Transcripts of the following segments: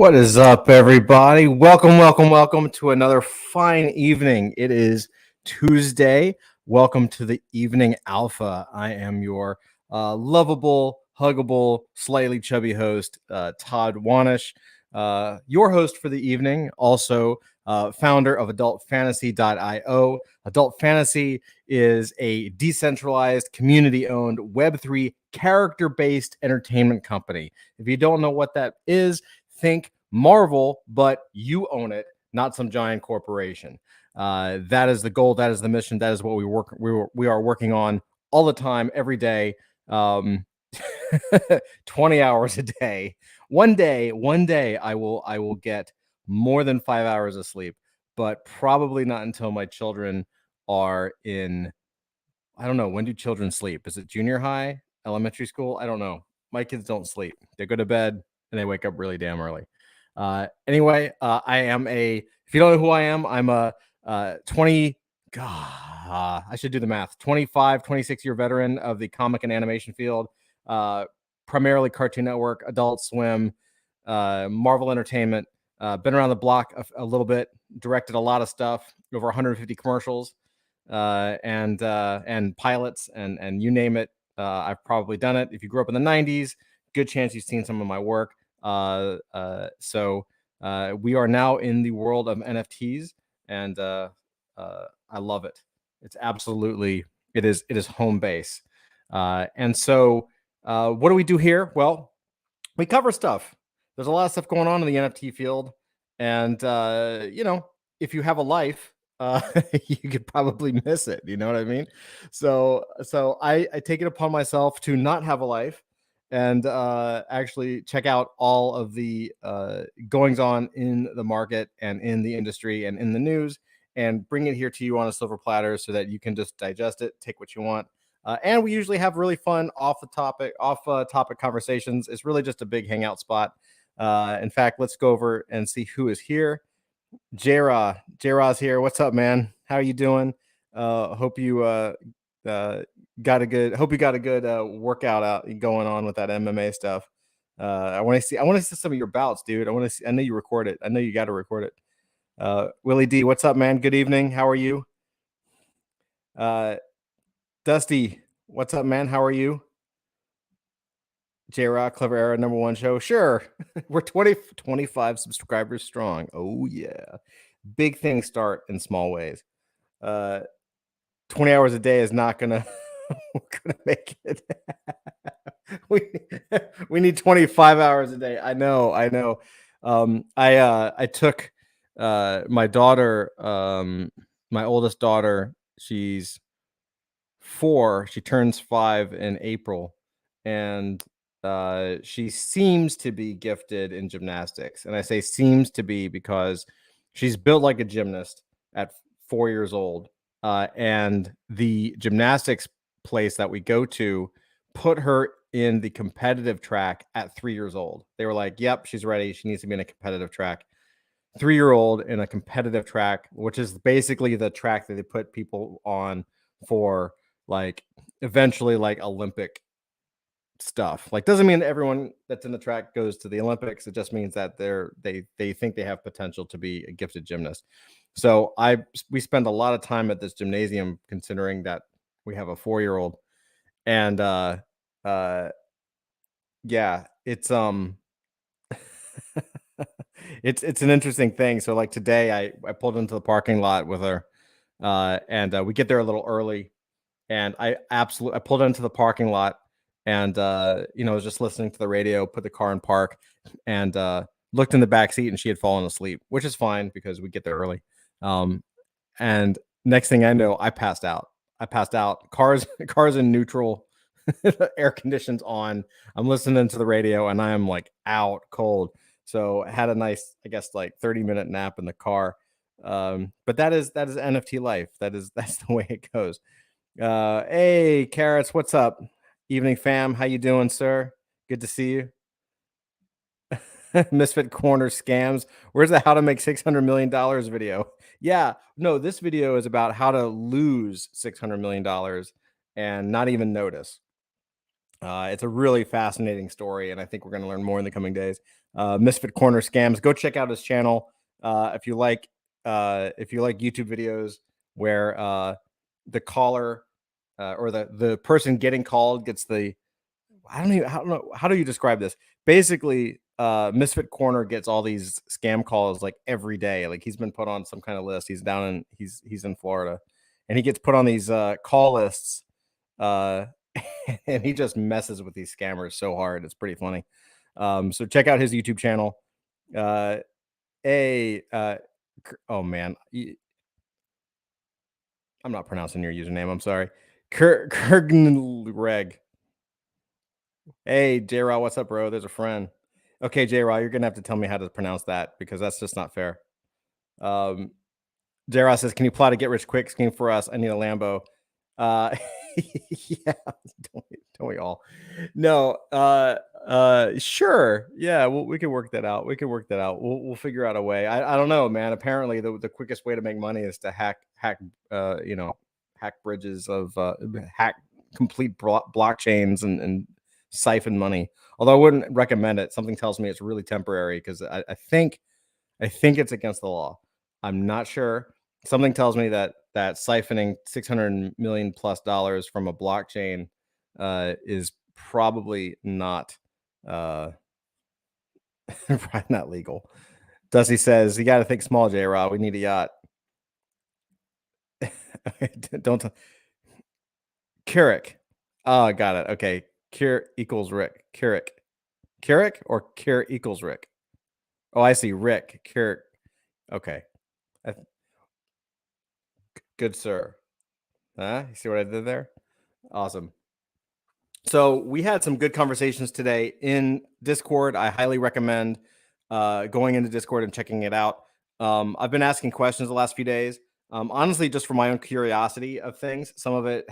What is up, everybody? Welcome to another fine evening. It is Tuesday. Welcome to the Evening Alpha. I am your lovable, huggable, slightly chubby host, Todd Wanish, your host for the evening, also founder of AdultFantasy.io. Adult Fantasy is a decentralized, community-owned Web3 character-based entertainment company. If you don't know what that is, think Marvel, but you own it, not some giant corporation. That is the goal. That is the mission. That is what we are working on all the time, every day, 20 hours a day. One day, I will get more than 5 hours of sleep, but probably not until my children are in. I don't know. When do children sleep? Is it junior high, elementary school? I don't know. My kids don't sleep. They go to bed and they wake up really damn early. Anyway, I am if you don't know who I am, I'm a 20, God, I should do the math, 25, 26-year veteran of the comic and animation field, primarily Cartoon Network, Adult Swim, Marvel Entertainment, been around the block a little bit, directed a lot of stuff, over 150 commercials, and pilots, and you name it. I've probably done it. If you grew up in the 90s, good chance you've seen some of my work. So we are now in the world of NFTs, and I love it. It's absolutely, it is home base. And so what do we do here? Well, we cover stuff. There's a lot of stuff going on in the NFT field, and if you have a life, you could probably miss it. You know what I mean? So I take it upon myself to not have a life and actually check out all of the goings on in the market and in the industry and in the news, and bring it here to you on a silver platter so that you can just digest it, take what you want. And we usually have really fun off topic conversations. It's really just a big hangout spot. In fact, let's go over and see who is here. J-Ra's here. What's up, man? How are you doing? Hope you got a good workout out going on with that MMA stuff. I want to see some of your bouts, dude. I know you record it. I know you got to record it. Willie D, what's up, man? Good evening. How are you? Dusty, what's up, man? How are you? J-Rock, Clever Era, #1 show. Sure. We're 25 subscribers strong. Oh, yeah. Big things start in small ways. 20 hours a day is not gonna make it. we need 25 hours a day. I know. I took my daughter, my oldest daughter. She's 4. She turns 5 in April, and she seems to be gifted in gymnastics. And I say seems to be because she's built like a gymnast at 4 years old. And the gymnastics place that we go to put her in the competitive track at 3 years old. They were like, yep, she's ready. She needs to be in a competitive track. 3-year-old in a competitive track, which is basically the track that they put people on for like eventually like Olympic stuff. Like, doesn't mean everyone that's in the track goes to the Olympics. It just means that they think they have potential to be a gifted gymnast. So we spend a lot of time at this gymnasium, considering that we have a 4-year-old, and yeah, it's it's an interesting thing. So like today, I pulled into the parking lot with her, and we get there a little early, and I pulled into the parking lot, and was just listening to the radio, put the car in park, and looked in the back seat, and she had fallen asleep, which is fine because we get there early. And next thing I know, I passed out. Cars in neutral, air conditions on. I'm listening to the radio, and I am like out cold. So I had a nice, I guess, like 30-minute nap in the car. But that is NFT life. That's the way it goes. Hey, Carrots, what's up? Evening fam, how you doing, sir? Good to see you. Misfit Corner scams. Where's the how to make $600 million video? Yeah, no, this video is about how to lose $600 million and not even notice. It's a really fascinating story, and I think we're going to learn more in the coming days. Misfit Corner scams. Go check out his channel if you like. If you like YouTube videos where the caller or the person getting called gets the I don't know how do you describe this. Basically, Misfit Corner gets all these scam calls like every day. Like he's been put on some kind of list. He's in Florida, and he gets put on these call lists. Uh, and he just messes with these scammers so hard. It's pretty funny. So check out his YouTube channel. Uh, oh man, I'm not pronouncing your username. I'm sorry. Kurgnreg. Hey, J-Raw, what's up, bro? There's a friend. Okay, J-Raw, you're gonna have to tell me how to pronounce that because that's just not fair. J-Raw says, "Can you plot a get rich quick scheme for us? I need a Lambo." Yeah, don't we all? No, sure. Yeah, we can work that out. We'll figure out a way. I don't know, man. Apparently, the quickest way to make money is to hack bridges of hack complete blockchains and siphon money. Although I wouldn't recommend it. Something tells me it's really temporary because I think it's against the law. I'm not sure. Something tells me that siphoning $600 million plus from a blockchain is probably not not legal. Dusty says you got to think small, J-Rod. We need a yacht. Don't Keurig. Oh, got it. Okay, Kier equals Rick. Keurig or Kier equals Rick. Oh, I see. Rick Keurig. Okay. Good sir. You see what I did there? Awesome. So we had some good conversations today in Discord. I highly recommend going into Discord and checking it out. I've been asking questions the last few days. Honestly, just for my own curiosity of things. Some of it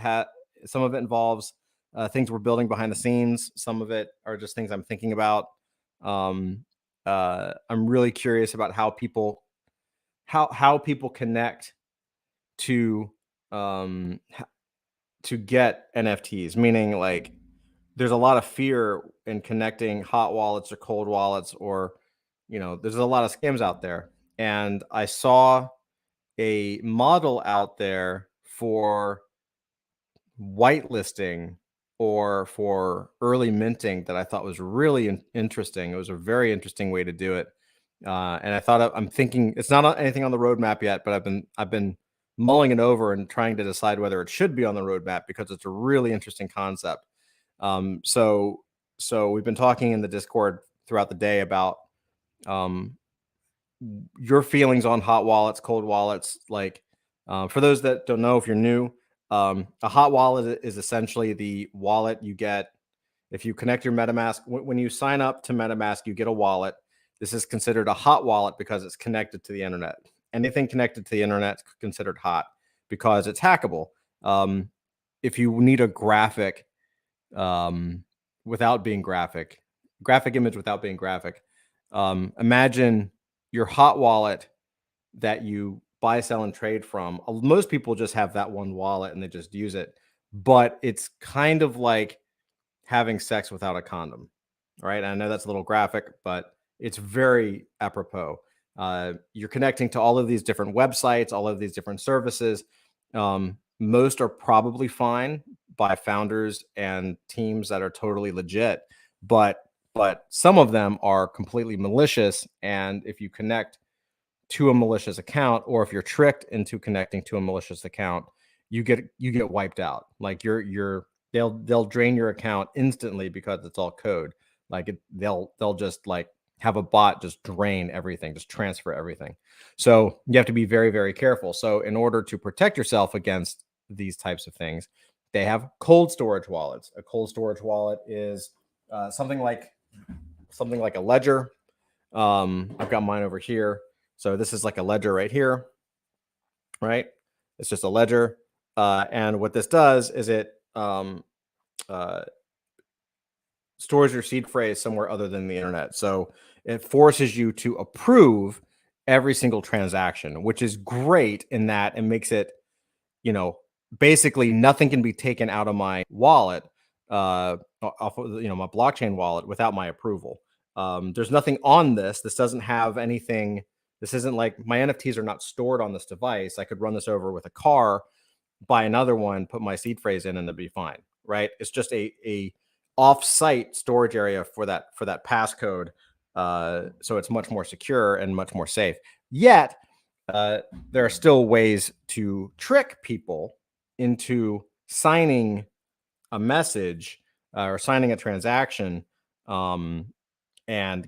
involves things we're building behind the scenes. Some of it are just things I'm thinking about. I'm really curious about how people connect to get NFTs, meaning like there's a lot of fear in connecting hot wallets or cold wallets, or there's a lot of scams out there. And I saw a model out there for whitelisting or for early minting that I thought was really interesting. It was a very interesting way to do it. And I thought I'm thinking it's not anything on the roadmap yet, but I've been mulling it over and trying to decide whether it should be on the roadmap because it's a really interesting concept. So we've been talking in the Discord throughout the day about your feelings on hot wallets, cold wallets. Like for those that don't know, if you're new, a hot wallet is essentially the wallet you get if you connect your MetaMask. When you sign up to MetaMask, you get a wallet. This is considered a hot wallet because it's connected to the internet. Anything connected to the internet is considered hot because it's hackable. If you need a graphic without being graphic image without being graphic, imagine your hot wallet that you buy, sell, and trade from. Most people just have that one wallet and they just use it, but it's kind of like having sex without a condom, right? I know that's a little graphic, but it's very apropos. You're connecting to all of these different websites, all of these different services. Most are probably fine by founders and teams that are totally legit, but some of them are completely malicious. And if you connect to a malicious account, or if you're tricked into connecting to a malicious account, you get wiped out. Like they'll drain your account instantly because it's all code. Like they'll just like have a bot just drain everything, just transfer everything. So you have to be very, very careful. So in order to protect yourself against these types of things, they have cold storage wallets. A cold storage wallet is something like a ledger. I've got mine over here. So this is like a ledger right here, right? It's just a ledger. And what this does is it stores your seed phrase somewhere other than the internet. So it forces you to approve every single transaction, which is great in that it makes it, basically nothing can be taken out of my wallet off of my blockchain wallet without my approval. There's nothing on this. This doesn't have anything. This isn't like my NFTs are not stored on this device. I could run this over with a car, buy another one, put my seed phrase in, and it'd be fine. Right? It's just a off-site storage area for that passcode. So it's much more secure and much more safe. Yet there are still ways to trick people into signing a message or signing a transaction, and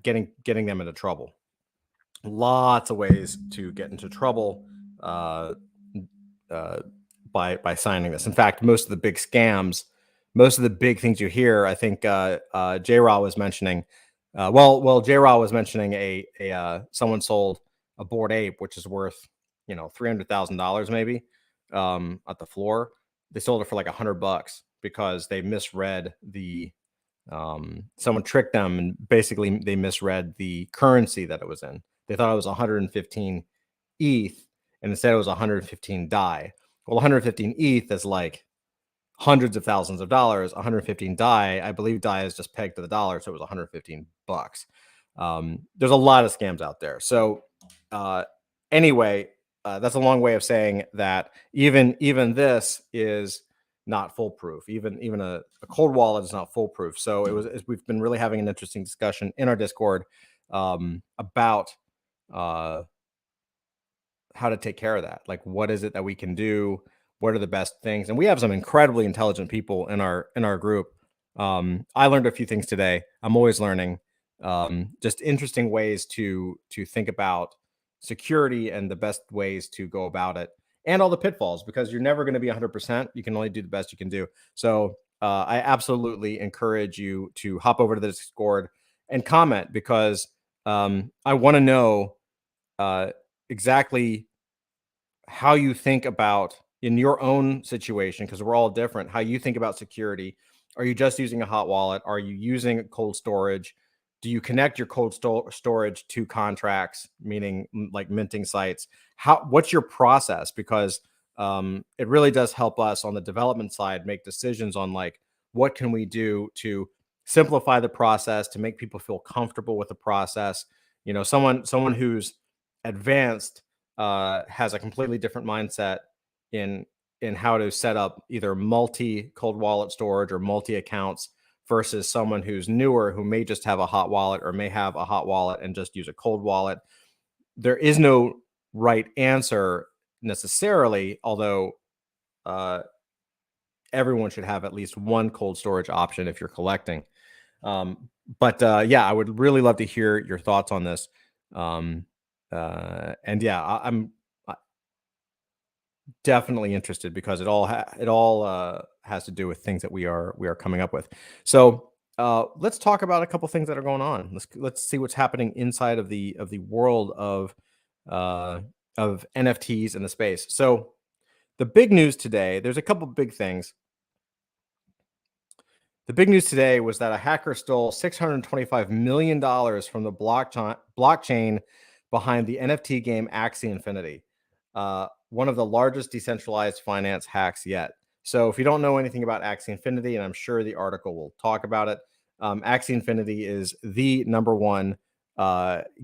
getting them into trouble. Lots of ways to get into trouble by signing this. In fact, most of the big scams, most of the big things you hear, I think J-Raw was mentioning. J-Raw was mentioning someone sold a Bored Ape, which is worth $300,000 maybe at the floor. They sold it for like $100 because they misread someone tricked them, and basically they misread the currency that it was in. They thought it was 115 ETH, and instead it was 115 DAI. Well, 115 ETH is like hundreds of thousands of dollars. 115 DAI, I believe DAI is just pegged to the dollar, so it was $115. There's a lot of scams out there. So anyway, that's a long way of saying that even this is not foolproof. Even a cold wallet is not foolproof. So we've been really having an interesting discussion in our Discord about how to take care of that. Like, what is it that we can do? What are the best things? And we have some incredibly intelligent people in our group. I learned a few things today. I'm always learning. Just interesting ways to think about security and the best ways to go about it, and all the pitfalls, because you're never going to be 100%. You can only do the best you can do. So I absolutely encourage you to hop over to the Discord and comment, because I want to know exactly how you think about, in your own situation, because we're all different, how you think about security. Are you just using a hot wallet? Are you using cold storage? Do you connect your cold storage to contracts, meaning like minting sites? What's your process? Because it really does help us on the development side make decisions on, like, what can we do to simplify the process, to make people feel comfortable with the process. Someone who's advanced has a completely different mindset in how to set up either multi cold wallet storage or multi accounts, versus someone who's newer, who may just have a hot wallet, or may have a hot wallet and just use a cold wallet. There is no right answer necessarily, although everyone should have at least one cold storage option if you're collecting. Yeah, I would really love to hear your thoughts on this. And yeah, I'm definitely interested, because it all has to do with things that we are coming up with. So let's talk about a couple things that are going on. Let's see what's happening inside of the world of NFTs in the space. So the big news today, there's a couple big things. The big news today was that a hacker stole $625 million from the blockchain behind the NFT game Axie Infinity, one of the largest decentralized finance hacks yet. So if you don't know anything about Axie Infinity, and I'm sure the article will talk about it, Axie Infinity is the number one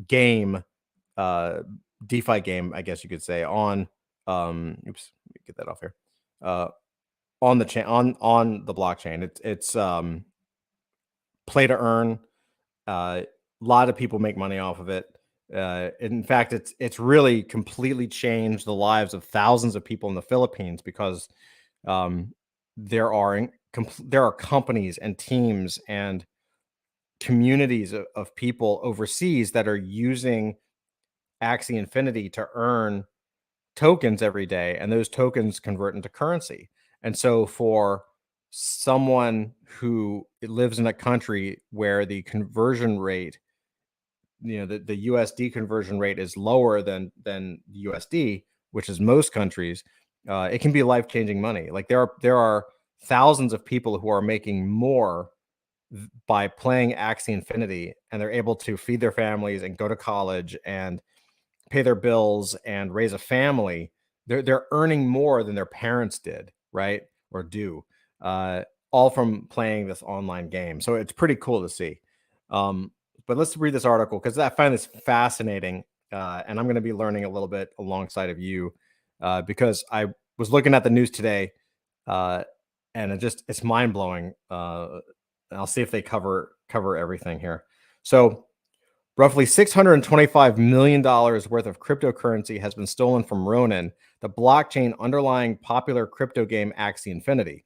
game, DeFi game, I guess you could say, on oops, let me get that off here. On the on the blockchain. It's play to earn. A lot of people make money off of it. In fact, it's really completely changed the lives of thousands of people in the Philippines, because there are companies and teams and communities of people overseas that are using Axie Infinity to earn tokens every day, and those tokens convert into currency. And so for someone who lives in a country where the conversion rate, the USD conversion rate is lower than USD, which is most countries, it can be life-changing money. Like, there are thousands of people who are making more by playing Axie Infinity, and they're able to feed their families and go to college and pay their bills and raise a family. They're earning more than their parents did, right? Or do. all from playing this online game. So it's pretty cool to see. Um, but let's read this article because I find this fascinating, and I'm going to be learning a little bit alongside of you because I was looking at the news today, uh, and it's mind blowing. I'll see if they cover everything here. So roughly $625 million worth of cryptocurrency has been stolen from Ronin, the blockchain underlying popular crypto game Axie Infinity.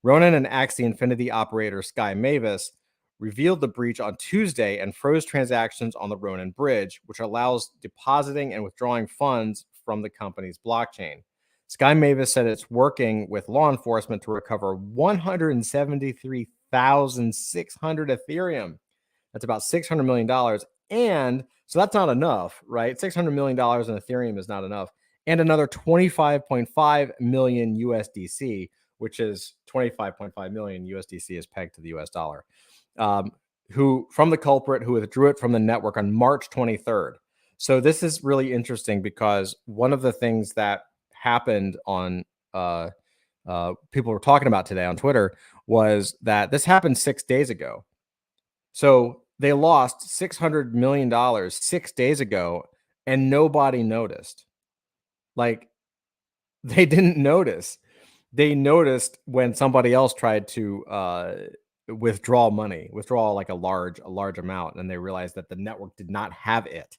Ronin and Axie Infinity operator Sky Mavis revealed the breach on Tuesday and froze transactions on the Ronin bridge, which allows depositing and withdrawing funds from the company's blockchain. Sky Mavis said it's working with law enforcement to recover 173,600 Ethereum. That's about $600 million. And so that's not enough, right? $600 million in Ethereum is not enough. And another 25.5 million USDC, which is 25.5 million USDC is pegged to the US dollar, who from the culprit who withdrew it from the network on March 23rd. So this is really interesting because one of the things that happened on people were talking about today on Twitter was that this happened 6 days ago. So they lost $600 million 6 days ago and nobody noticed. Like they didn't notice. They noticed when somebody else tried to withdraw like a large amount, and they realized that the network did not have it.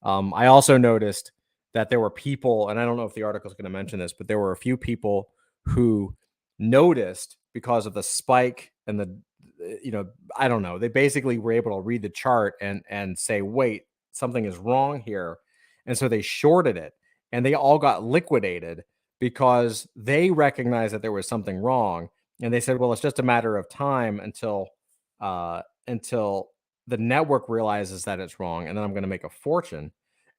I also noticed that there were people, and I don't know if the article is going to mention this, but there were a few people who noticed because of the spike and the, I don't know. They basically were able to read the chart and say, wait, something is wrong here. And so they shorted it and they all got liquidated because they recognized that there was something wrong. And they said, well, it's just a matter of time until the network realizes that it's wrong, and then I'm going to make a fortune.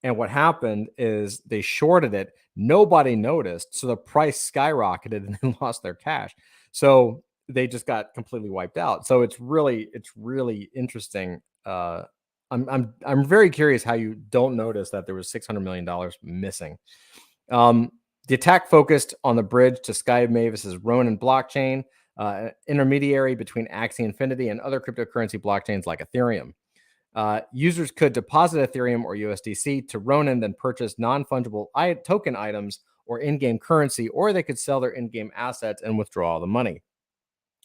And what happened is they shorted it. Nobody noticed. So the price skyrocketed and they lost their cash. So they just got completely wiped out. So it's really interesting. I'm very curious how you don't notice that there was $600 million missing. The attack focused on the bridge to Sky Mavis's Ronin blockchain, intermediary between Axie Infinity and other cryptocurrency blockchains like Ethereum. Users could deposit Ethereum or USDC to Ronin, then purchase non-fungible token items or in-game currency, or they could sell their in-game assets and withdraw the money.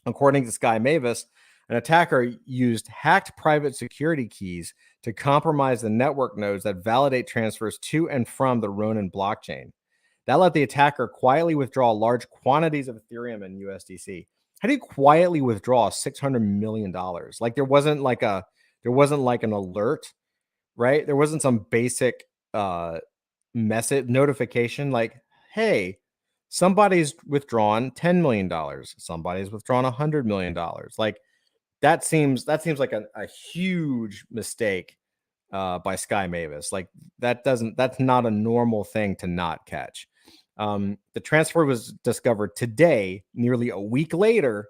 According to Sky Mavis, an attacker used hacked private security keys to compromise the network nodes that validate transfers to and from the Ronin blockchain. That let the attacker quietly withdraw large quantities of Ethereum and USDC. How do you quietly withdraw $600 million? Like there wasn't like an alert, right? There wasn't some basic message notification like, hey, somebody's withdrawn $10 million. Somebody's withdrawn $100 million. Like that seems like a huge mistake by Sky Mavis. Like that's not a normal thing to not catch. The transfer was discovered today, nearly a week later,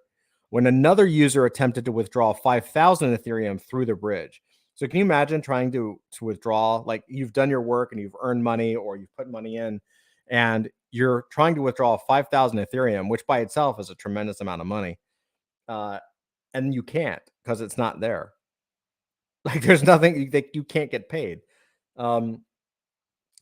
when another user attempted to withdraw 5,000 Ethereum through the bridge. So can you imagine trying to withdraw, like you've done your work and you've earned money or you've put money in and you're trying to withdraw 5,000 Ethereum, which by itself is a tremendous amount of money. And you can't because it's not there. Like there's nothing that you can't get paid.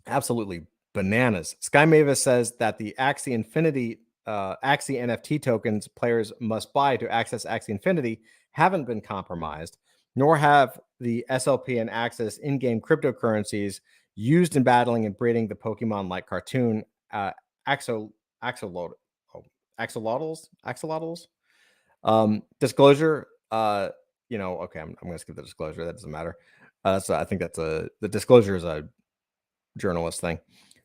Absolutely bananas. Sky Mavis says that the Axie Infinity, Axie NFT tokens players must buy to access Axie Infinity haven't been compromised, nor have the SLP and Axis in-game cryptocurrencies used in battling and breeding the Pokemon-like cartoon axolotls. Disclosure. Okay, I'm going to skip the disclosure. That doesn't matter. I think the disclosure is a journalist thing.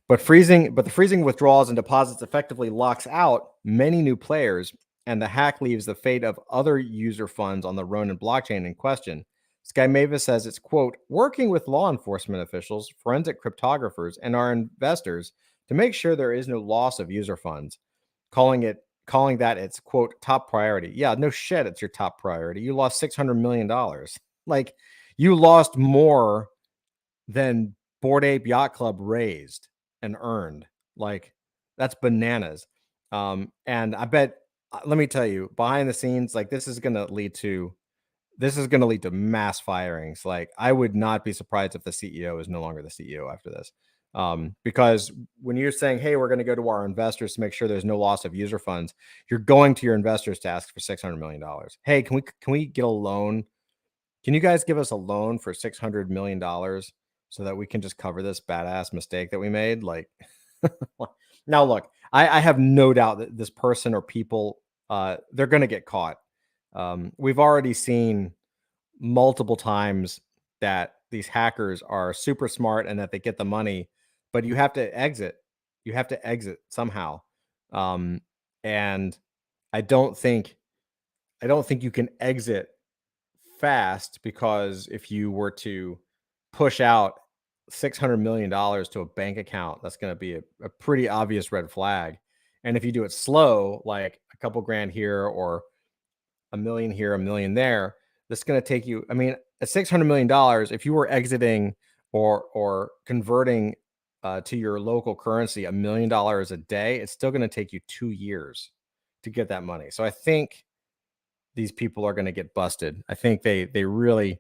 But the freezing withdrawals and deposits effectively locks out many new players, and the hack leaves the fate of other user funds on the Ronin blockchain in question. Sky Mavis says it's, quote, working with law enforcement officials, forensic cryptographers, and our investors to make sure there is no loss of user funds, calling that its, quote, top priority. Yeah, no shit, it's your top priority. You lost $600 million. Like, you lost more than Bored Ape Yacht Club raised and earned. Like, that's bananas. And I bet let me tell you, behind the scenes, like this is going to lead to mass firings. Like I would not be surprised if the CEO is no longer the CEO after this. Because when you're saying, hey, we're going to go to our investors to make sure there's no loss of user funds, you're going to your investors to ask for $600 million. Hey, can we get a loan? Can you guys give us a loan for $600 million so that we can just cover this badass mistake that we made? Like, now look, I have no doubt that this person or people, they're going to get caught. We've already seen multiple times that these hackers are super smart and that they get the money, but you have to exit. You have to exit somehow. And I don't think you can exit fast, because if you were to push out $600 million to a bank account, that's going to be a pretty obvious red flag. And if you do it slow, like a couple grand here or $1 million here, $1 million there, that's going to take you, I mean, at $600 million, if you were exiting or converting to your local currency $1 million a day, it's still going to take you 2 years to get that money. So I think these people are going to get busted. I think they really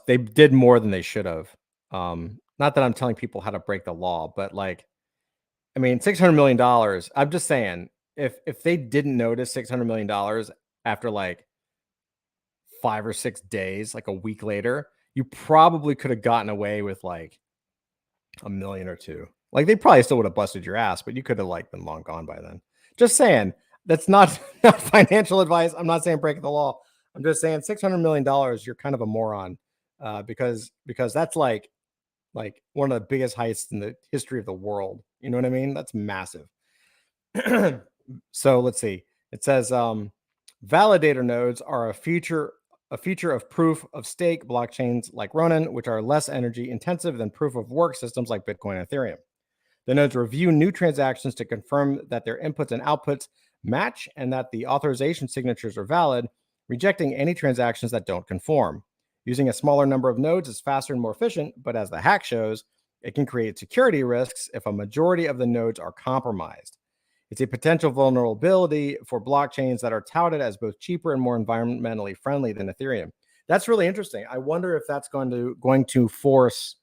they did more than they should have. Not that I'm telling people how to break the law, but like, I mean, $600 million, I'm just saying, if they didn't notice $600 million after like 5 or 6 days, like a week later, you probably could have gotten away with like $1 million or $2 million. Like they probably still would have busted your ass, but you could have like been long gone by then. Just saying, that's not financial advice. I'm not saying break the law. I'm just saying $600 million, you're kind of a moron, because that's like one of the biggest heists in the history of the world. You know what I mean? That's massive. So let's see. It says validator nodes are a feature of proof of stake blockchains like Ronin, which are less energy intensive than proof of work systems like Bitcoin and Ethereum. The nodes review new transactions to confirm that their inputs and outputs match and that the authorization signatures are valid, rejecting any transactions that don't conform. Using a smaller number of nodes is faster and more efficient, but as the hack shows, it can create security risks if a majority of the nodes are compromised. It's a potential vulnerability for blockchains that are touted as both cheaper and more environmentally friendly than Ethereum. That's really interesting. I wonder if that's going to force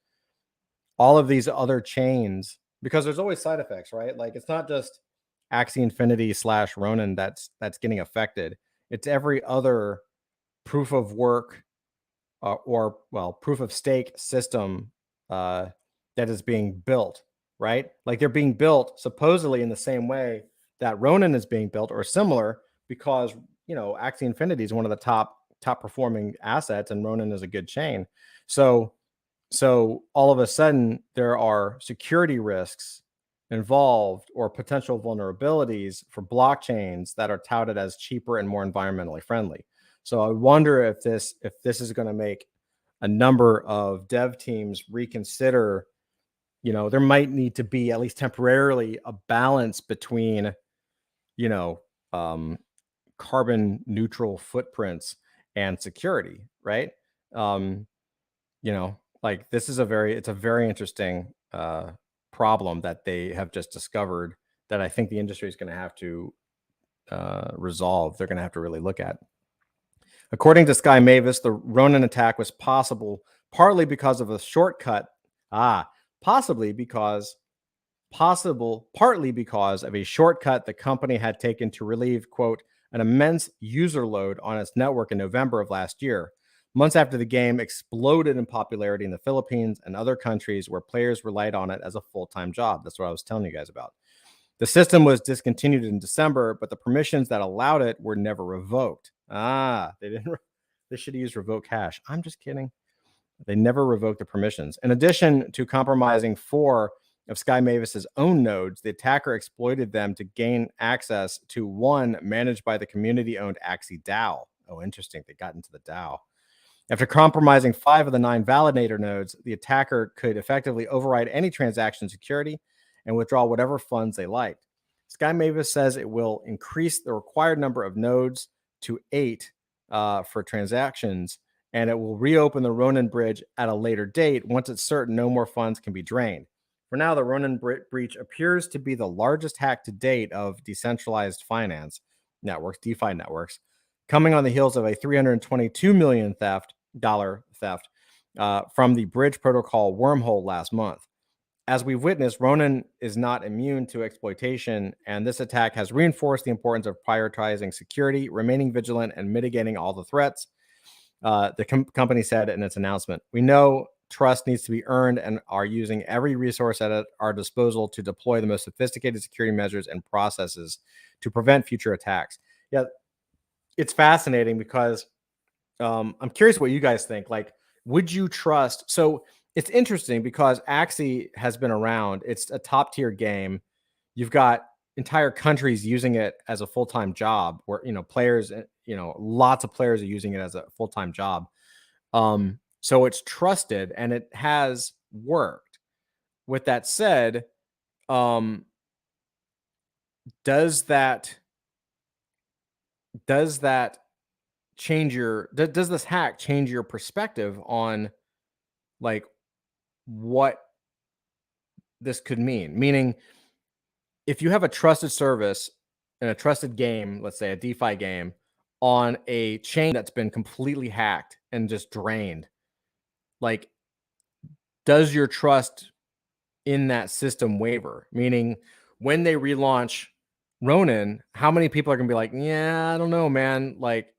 all of these other chains, because there's always side effects, right? Like it's not just Axie Infinity / Ronin that's getting affected. It's every other proof of work or proof of stake system that is being built, right? Like they're being built supposedly in the same way that Ronin is being built or similar, because Axie Infinity is one of the top performing assets and Ronin is a good chain. So all of a sudden there are security risks involved or potential vulnerabilities for blockchains that are touted as cheaper and more environmentally friendly. So I wonder if this is going to make a number of dev teams reconsider. There might need to be, at least temporarily, a balance between, carbon neutral footprints and security, right? Like this is it's a very interesting problem that they have just discovered that I think the industry is going to have to resolve. They're going to have to really look at. According to Sky Mavis, the Ronin attack was possible partly because of a shortcut. Partly because of a shortcut the company had taken to relieve, quote, an immense user load on its network in November of last year, months after the game exploded in popularity in the Philippines and other countries where players relied on it as a full-time job. That's what I was telling you guys about. The system was discontinued in December, but the permissions that allowed it were never revoked. They should have used revoke hash. I'm just kidding. They never revoked the permissions. In addition to compromising 4 of Sky Mavis's own nodes, the attacker exploited them to gain access to one managed by the community-owned Axie DAO. Oh, interesting. They got into the DAO. After compromising 5 of the 9 validator nodes, the attacker could effectively override any transaction security and withdraw whatever funds they liked. Sky Mavis says it will increase the required number of nodes to 8 for transactions, and it will reopen the Ronin bridge at a later date once it's certain no more funds can be drained. For now, the Ronin breach appears to be the largest hack to date of decentralized finance, networks, DeFi networks, coming on the heels of a $322 million theft from the bridge protocol wormhole last month. As we've witnessed, Ronin is not immune to exploitation, and this attack has reinforced the importance of prioritizing security, remaining vigilant, and mitigating all the threats. The company said in its announcement, "We know trust needs to be earned and are using every resource at our disposal to deploy the most sophisticated security measures and processes to prevent future attacks." Yeah, it's fascinating because I'm curious what you guys think. Like, would you trust? So it's interesting because Axie has been around. It's a top tier game. You've got entire countries using it as a full time job, where players, lots of players are using it as a full time job. So it's trusted and it has worked. With that said, um, does that change does this hack change your perspective on like what this could mean? Meaning, if you have a trusted service and a trusted game, let's say a DeFi game, on a chain that's been completely hacked and just drained, like, does your trust in that system waver? Meaning, when they relaunch Ronin, how many people are going to be like, yeah, I don't know, man? Like,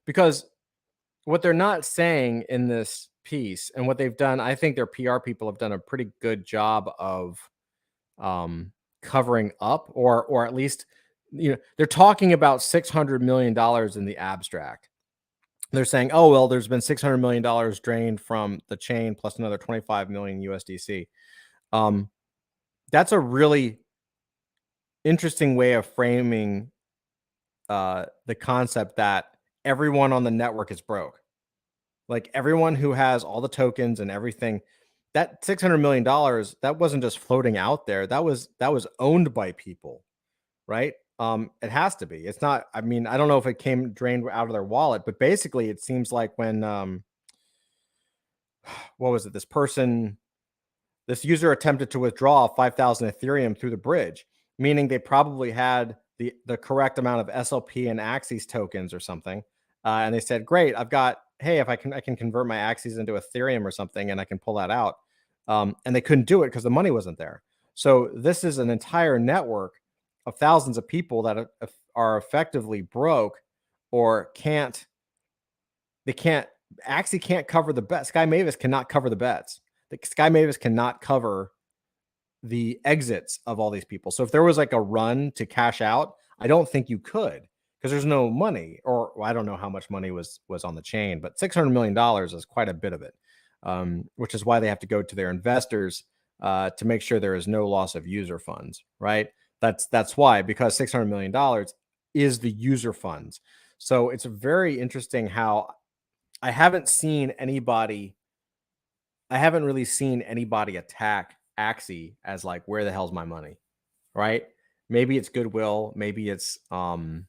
because what they're not saying in this piece and what they've done, I think their PR people have done a pretty good job of covering up, or at least, they're talking about $600 million in the abstract. They're saying, oh, well, there's been $600 million drained from the chain plus another 25 million USDC. That's a really interesting way of framing the concept that everyone on the network is broke. Like, everyone who has all the tokens and everything, that $600 million, that wasn't just floating out there. That was owned by people, right? It has to be. It's not. I mean, I don't know if it came drained out of their wallet, but basically, it seems like when what was it? This user attempted to withdraw 5,000 Ethereum through the bridge, meaning they probably had the correct amount of SLP and Axie's tokens or something, and they said, "Great, hey, if I can convert my Axies into Ethereum or something, and I can pull that out," and they couldn't do it because the money wasn't there. So this is an entire network of thousands of people that are effectively broke or can't. Axie can't cover the bet. Sky Mavis cannot cover the bets. Sky Mavis cannot cover the exits of all these people. So if there was like a run to cash out, I don't think you could, because there's no money, or I don't know how much money was on the chain, but $600 million is quite a bit of it, which is why they have to go to their investors to make sure there is no loss of user funds, right? That's why, because $600 million is the user funds. So it's very interesting how I haven't really seen anybody attack Axie as like, where the hell's my money, right? Maybe it's goodwill, maybe it's luck,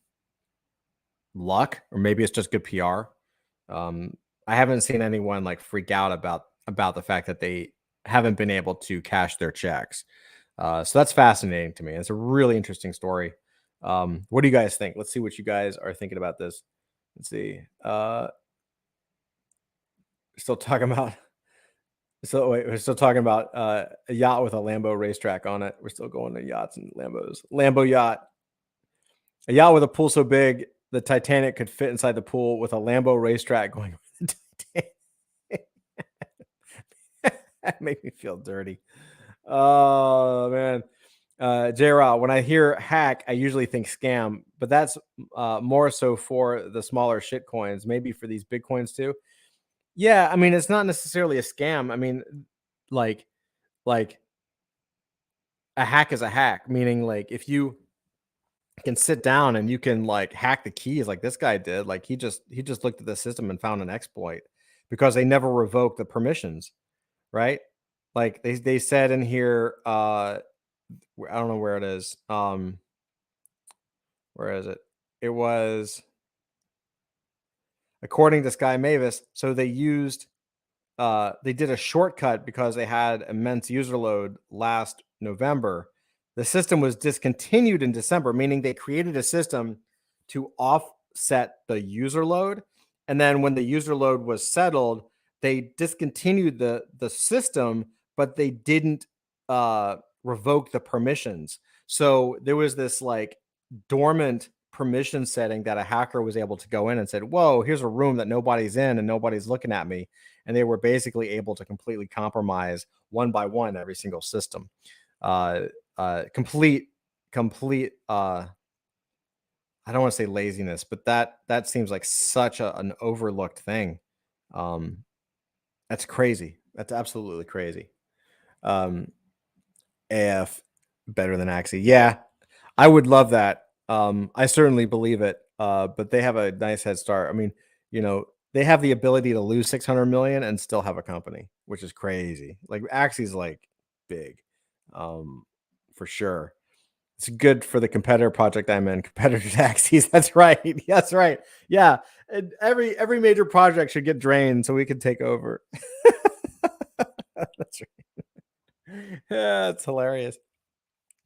or maybe it's just good PR. I haven't seen anyone like freak out about the fact that they haven't been able to cash their checks. So that's fascinating to me. It's a really interesting story. What do you guys think? Let's see what you guys are thinking about this. Let's see. Still talking about. So wait, we're still talking about a yacht with a Lambo racetrack on it. We're still going to yachts and Lambos. Lambo yacht. A yacht with a pool so big the Titanic could fit inside the pool, with a Lambo racetrack going over the Titanic. That made me feel dirty. Oh, man. J-Raw, when I hear hack, I usually think scam, but that's more so for the smaller shit coins, maybe for these big coins too. Yeah, I mean, it's not necessarily a scam. I mean, like a hack is a hack, meaning like if you can sit down and you can like hack the keys like this guy did, like he just looked at the system and found an exploit because they never revoke the permissions, right? Like they said in here, I don't know where it is. Where is it? It was, according to Sky Mavis, so they did a shortcut because they had immense user load last November. The system was discontinued in December, meaning they created a system to offset the user load. And then when the user load was settled, they discontinued the system, but they didn't revoke the permissions. So there was this like dormant permission setting that a hacker was able to go in and said, whoa, here's a room that nobody's in and nobody's looking at me. And they were basically able to completely compromise one by one every single system. Complete I don't want to say laziness, but that seems like such an overlooked thing. Um, that's crazy. That's absolutely crazy. Um, AF better than Axie. Yeah, I would love that. I certainly believe it. But they have a nice head start. I mean, they have the ability to lose 600 million and still have a company, which is crazy. Like Axie's like big, for sure. It's good for the competitor project I'm in, competitor taxis. That's right. That's right. Yeah. And every major project should get drained so we can take over. That's right. Yeah, it's hilarious.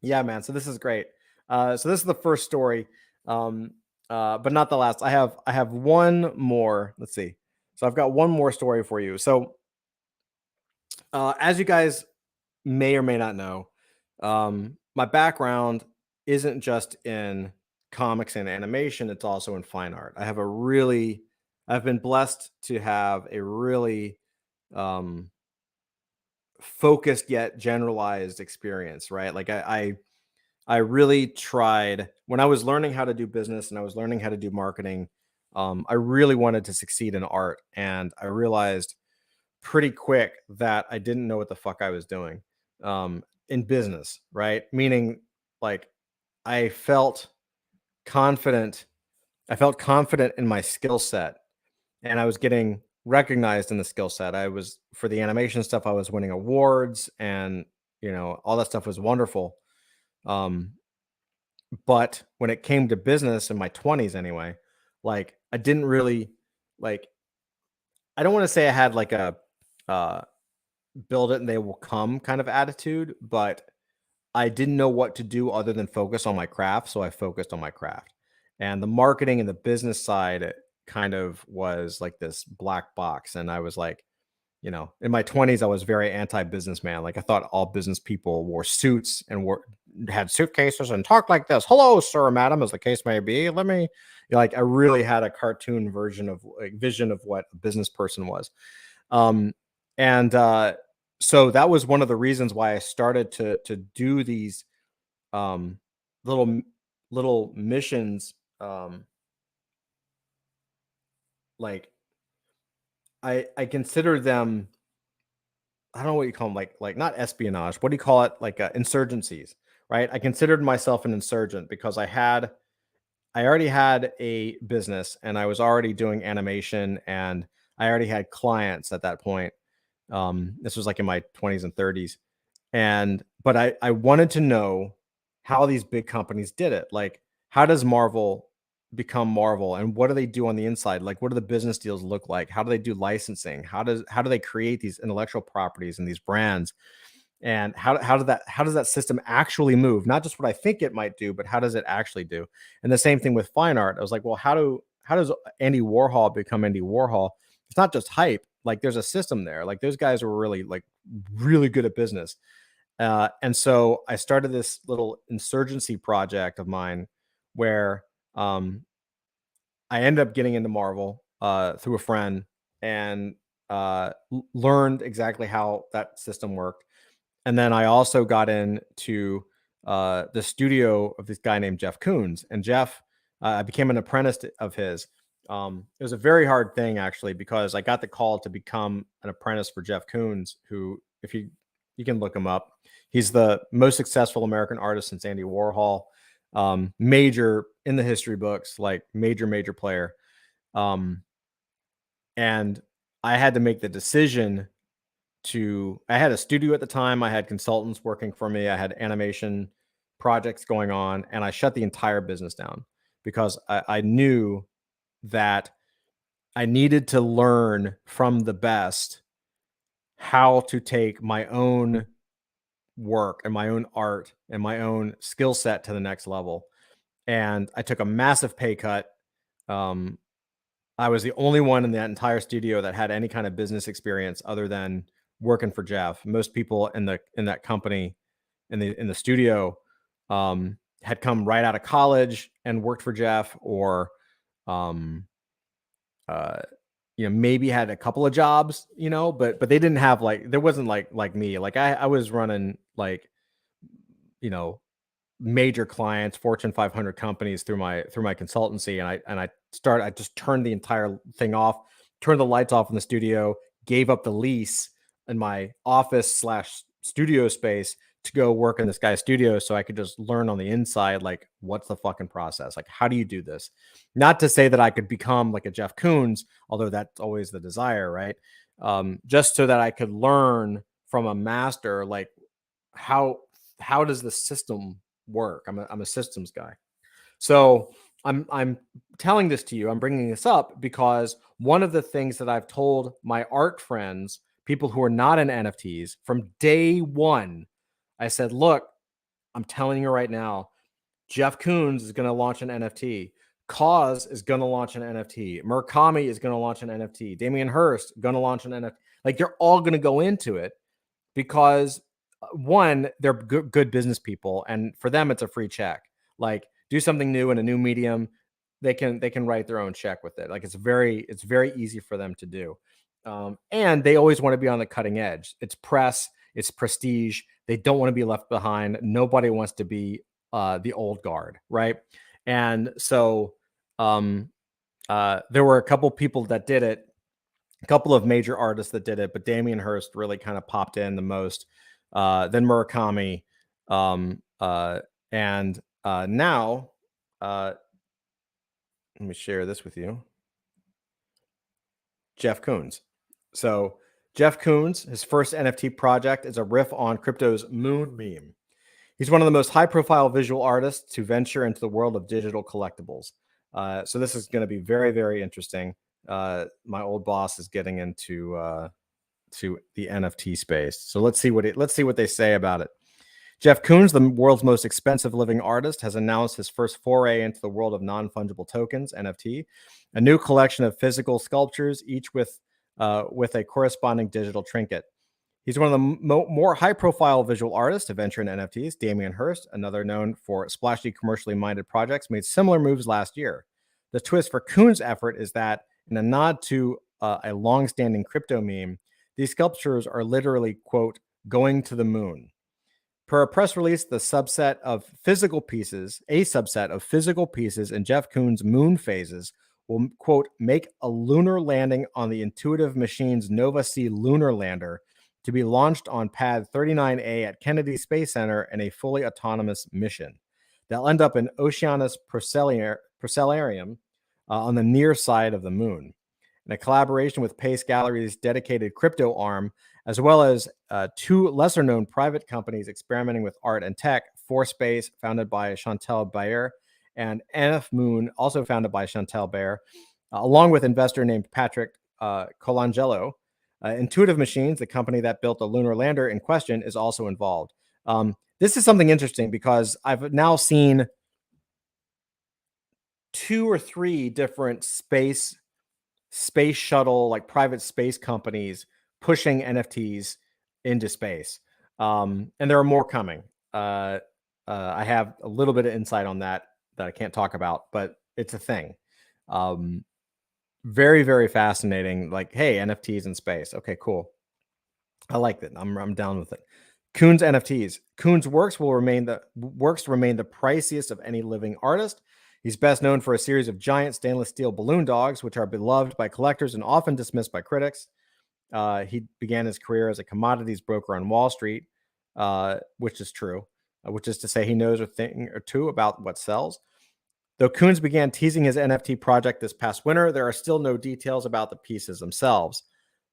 Yeah, man. So this is great. So this is the first story, but not the last. I have one more. Let's see. So I've got one more story for you. So as you guys may or may not know, my background isn't just in comics and animation, it's also in fine art. I've been blessed to have a really um, focused yet generalized experience, right? Like I really tried when I was learning how to do business and I was learning how to do marketing. I really wanted to succeed in art, and I realized pretty quick that I didn't know what the fuck I was doing in business, right? Meaning, like, I felt confident. I felt confident in my skill set, and I was getting recognized in the skill set. I was for the animation stuff. I was winning awards, and all that stuff was wonderful. Um, but when it came to business in my 20s, anyway, like I didn't really like. I don't want to say I had like a uh, build it and they will come kind of attitude, but I didn't know what to do other than focus on my craft. So I focused on my craft. And the marketing and the business side kind of was like this black box. And I was like, in my 20s, I was very anti-businessman. Like I thought all business people wore suits and had suitcases and talked like this. Hello, sir, madam, as the case may be. Let me, like, I really had a cartoon version of like vision of what a business person was. Um, and so that was one of the reasons why I started to do these um, little little missions. Like I consider them. I don't know what you call them, like not espionage. What do you call it? Like insurgencies, right? I considered myself an insurgent because I already had a business and I was already doing animation and I already had clients at that point. This was like in my 20s and 30s. But I wanted to know how these big companies did it. Like, how does Marvel become Marvel and what do they do on the inside? Like, what do the business deals look like? How do they do licensing? How do they create these intellectual properties and these brands? And how does that system actually move? Not just what I think it might do, but how does it actually do? And the same thing with fine art. I was like, well, how does Andy Warhol become Andy Warhol? It's not just hype. Like there's a system there. Like those guys were really good at business. And so I started this little insurgency project of mine where I ended up getting into Marvel through a friend and learned exactly how that system worked. And then I also got into the studio of this guy named Jeff Koons. And Jeff, I became an apprentice of his. It was a very hard thing, actually, because I got the call to become an apprentice for Jeff Koons, who, if you can look him up, he's the most successful American artist since Andy Warhol. Major in the history books, like major player. Um, and I had to make the decision I had a studio at the time. I had consultants working for me. I had animation projects going on, and I shut the entire business down because I knew that I needed to learn from the best how to take my own work and my own art and my own skill set to the next level. and I took a massive pay cut. I was the only one in that entire studio that had any kind of business experience other than working for Jeff. Most people in that company in the studio had come right out of college and worked for Jeff, or um, uh, maybe had a couple of jobs, but they didn't have, like, there wasn't like me. Like I was running, like, you know, major clients, Fortune 500 companies through my consultancy, and I just turned the entire thing off, turned the lights off in the studio, gave up the lease in my office slash studio space to go work in this guy's studio so I could just learn on the inside, like, what's the fucking process? Like, how do you do this? Not to say that I could become like a Jeff Koons, although that's always the desire, right? Just so that I could learn from a master, like, how does the system work? I'm a systems guy. So I'm telling this to you. I'm bringing this up because one of the things that I've told my art friends, people who are not in NFTs, from day one, I said, look, I'm telling you right now, Jeff Koons is going to launch an NFT. Cause is going to launch an NFT. Murakami is going to launch an NFT. Damien Hirst going to launch an NFT. Like, they're all going to go into it because, one, they're good business people, and for them it's a free check. Like, do something new in a new medium, they can write their own check with it. Like, it's very easy for them to do. And they always want to be on the cutting edge. It's press, it's prestige. They don't want to be left behind. Nobody wants to be the old guard, right? And so there were a couple people that did it, a couple of major artists that did it, but Damien Hirst really kind of popped in the most. Then Murakami, and now, let me share this with you. Jeff Koons. So Jeff Koons, his first NFT project is a riff on crypto's moon meme. He's one of the most high-profile visual artists to venture into the world of digital collectibles. So this is going to be very, very interesting. My old boss is getting into to the NFT space. So let's see what they say about it. Jeff Koons, the world's most expensive living artist, has announced his first foray into the world of non-fungible tokens, NFT, a new collection of physical sculptures, each with a corresponding digital trinket. He's one of the more high-profile visual artists to venture in NFTs. Damien Hirst, another known for splashy, commercially minded projects, made similar moves last year. The twist for Koons' effort is that, in a nod to a long-standing crypto meme, these sculptures are literally, quote, going to the moon. Per a press release, a subset of physical pieces in Jeff Koons' moon phases will, quote, make a lunar landing on the Intuitive Machines Nova C lunar lander to be launched on pad 39A at Kennedy Space Center in a fully autonomous mission. They'll end up in Oceanus Procellarium on the near side of the moon. In a collaboration with Pace Gallery's dedicated crypto arm, as well as two lesser-known private companies experimenting with art and tech, Forespace, founded by Chantal Bayer, and NF Moon, also founded by Chantal Bayer, along with investor named Patrick Colangelo. Intuitive Machines, the company that built the lunar lander in question, is also involved. This is something interesting because I've now seen 2 or 3 different space shuttle, like private space companies, pushing NFTs into space. And there are more coming. I have a little bit of insight on that I can't talk about, but it's a thing. Very, very fascinating. Like, hey, NFTs in space. Okay, cool. I like that. I'm down with it. Koons NFTs. Koons' works remain the priciest of any living artist. He's best known for a series of giant stainless steel balloon dogs, which are beloved by collectors and often dismissed by critics. He began his career as a commodities broker on Wall Street, which is true, which is to say he knows a thing or two about what sells. Though Koons began teasing his NFT project this past winter, there are still no details about the pieces themselves.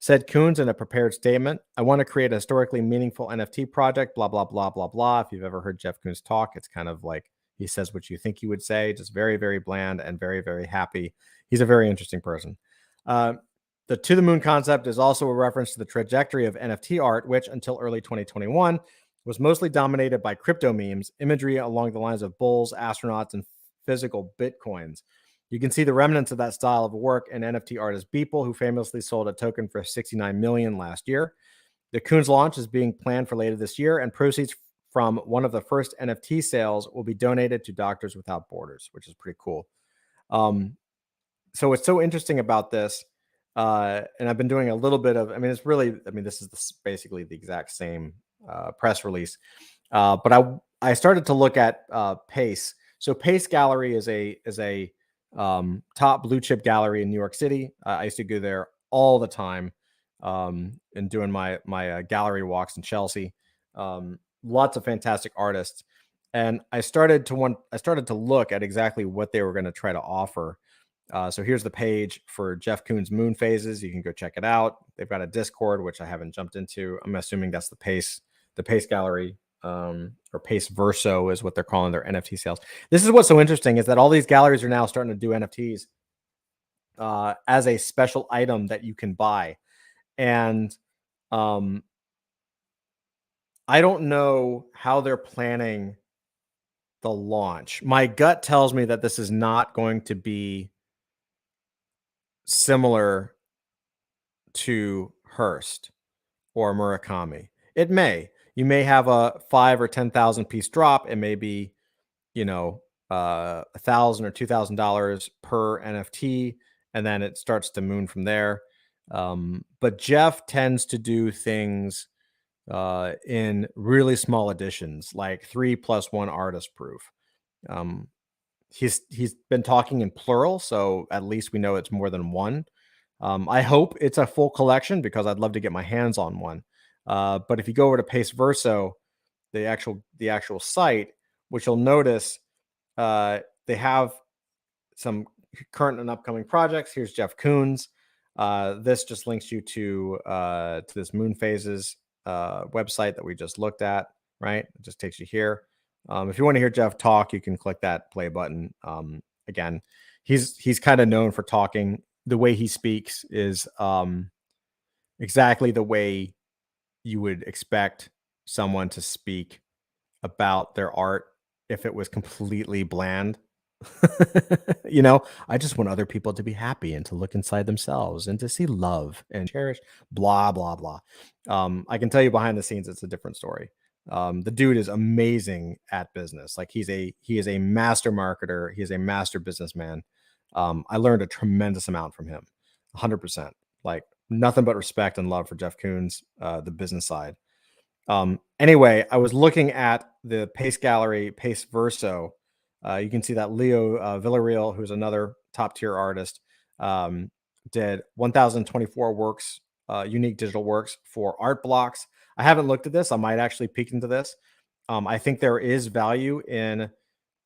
Said Koons in a prepared statement, I want to create a historically meaningful NFT project, blah, blah, blah, blah, blah. If you've ever heard Jeff Koons talk, it's kind of like he says what you think he would say, just very, very bland and very, very happy. He's a very interesting person. The To the Moon concept is also a reference to the trajectory of NFT art, which until early 2021 was mostly dominated by crypto memes, imagery along the lines of bulls, astronauts, and physical Bitcoins. You can see the remnants of that style of work in NFT artist Beeple, who famously sold a token for 69 million last year. The Koons launch is being planned for later this year, and proceeds from one of the first NFT sales will be donated to Doctors Without Borders, which is pretty cool. So what's so interesting about this, and I've been doing a little bit of, this is basically the exact same press release, but I started to look at Pace. So Pace Gallery is a top blue chip gallery in New York City. I used to go there all the time, and doing my gallery walks in Chelsea. Lots of fantastic artists, and I started to look at exactly what they were going to try to offer. So here's the page for Jeff Koons Moon Phases. You can go check it out. They've got a Discord, which I haven't jumped into. I'm assuming that's the Pace Gallery, or Pace Verso is what they're calling their NFT sales. This is what's so interesting, is that all these galleries are now starting to do NFTs as a special item that you can buy. And I don't know how they're planning the launch. My gut tells me that this is not going to be similar to Hearst or Murakami. It may. You may have a 5 or 10,000 piece drop. It may be, $1,000 or $2,000 per NFT, and then it starts to moon from there. But Jeff tends to do things in really small editions, like 3+1 artist proof. He's been talking in plural, so at least we know it's more than one. I hope it's a full collection, because I'd love to get my hands on one. But if you go over to Pace Verso, the actual site, which you'll notice, they have some current and upcoming projects. Here's Jeff Koons. This just links you to this Moon Phases website that we just looked at. Right, it just takes you here. If you want to hear Jeff talk, you can click that play button. Again, he's kind of known for talking. The way he speaks is exactly the way you would expect someone to speak about their art if it was completely bland. I just want other people to be happy and to look inside themselves and to see love and cherish, blah, blah, blah. I can tell you behind the scenes, it's a different story. The dude is amazing at business. Like he is a master marketer. He is a master businessman. I learned a tremendous amount from him, 100%. Like nothing but respect and love for Jeff Koons, the business side. Anyway, I was looking at the Pace Gallery, Pace Verso. You can see that Leo Villarreal, who's another top tier artist, did 1,024 works, unique digital works for art blocks. I haven't looked at this. I might actually peek into this. I think there is value in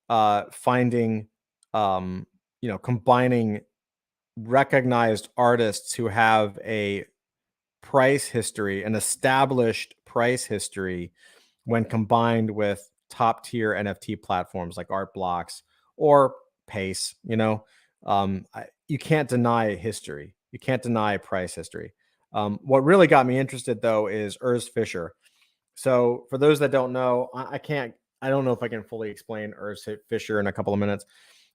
finding, combining recognized artists who have a price history, an established price history, when combined with top tier NFT platforms like Art Blocks or Pace. You can't deny history. You can't deny price history. What really got me interested, though, is Urs Fischer. So for those that don't know, I don't know if I can fully explain Urs Fischer in a couple of minutes.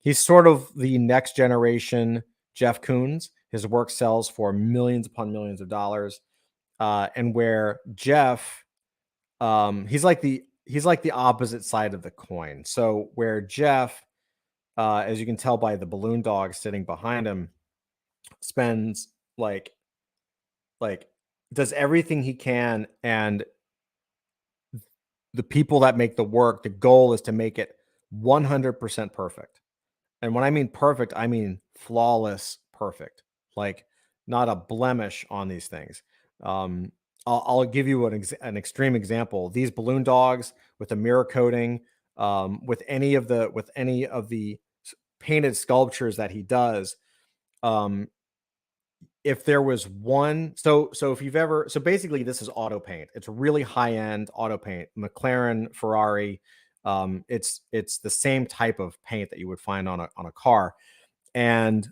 He's sort of the next generation Jeff Koons. His work sells for millions upon millions of dollars. And where Jeff, he's like the opposite side of the coin. So where Jeff, as you can tell by the balloon dog sitting behind him, spends like does everything he can, and the people that make the work, the goal is to make it 100% perfect. And when I mean perfect, I mean flawless perfect, like not a blemish on these things. I'll give you an extreme example. These balloon dogs with the mirror coating, with any of the painted sculptures that he does. If there was one, so if you've ever, so basically this is auto paint. It's really high end auto paint, McLaren, Ferrari. It's the same type of paint that you would find on a car, and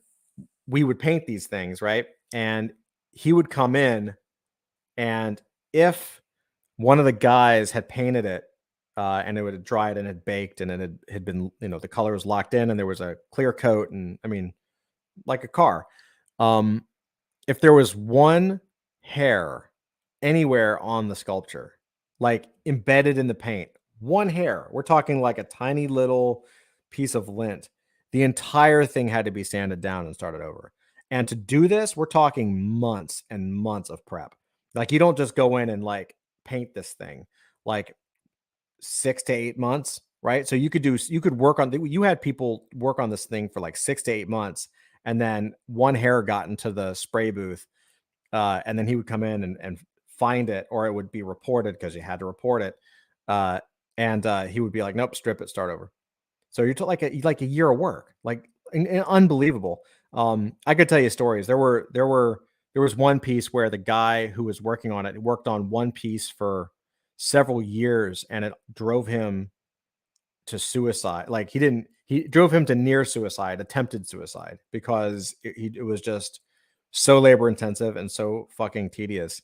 we would paint these things, right? And he would come in, and if one of the guys had painted it and it would have dried and had baked, and it had been, the color was locked in, and there was a clear coat, and I mean, like a car. Um, if there was one hair anywhere on the sculpture, like embedded in the paint, one hair, we're talking like a tiny little piece of lint, the entire thing had to be sanded down and started over. And to do this, we're talking months and months of prep. Like, you don't just go in and like paint this thing. Like, 6 to 8 months, right? So you could work on, you had people work on this thing for like 6 to 8 months, and then one hair got into the spray booth, and then he would come in and find it, or it would be reported because you had to report it, and he would be like, nope, strip it, start over. So you're like a year of work, like unbelievable. I could tell you stories. There was one piece where the guy who was working on it worked on one piece for several years, and it drove him to suicide. Like, he drove him to near suicide, attempted suicide, because it was just so labor intensive and so fucking tedious,